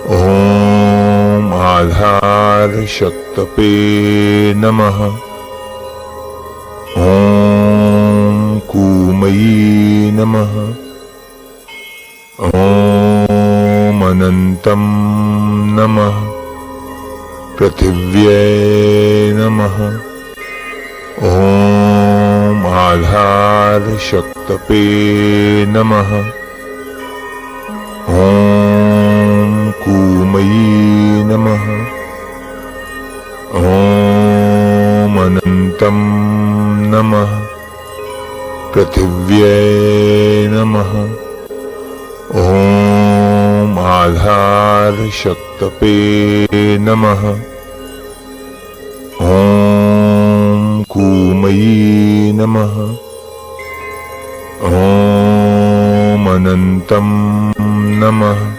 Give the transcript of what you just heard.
ॐ आधारशक्तपे नमः। ॐ कूमयी नमः। ॐ अनन्तं नमः। पृथिव्यै नमः। ॐ आधारशक्तपे नमः। ॐ कूमयी नमः। ॐ अनन्तं नमः। पृथिव्यै नमः। ॐ आधारशक्तपे नमः। ॐ कूमयी नमः। ॐ अनन्तं नमः।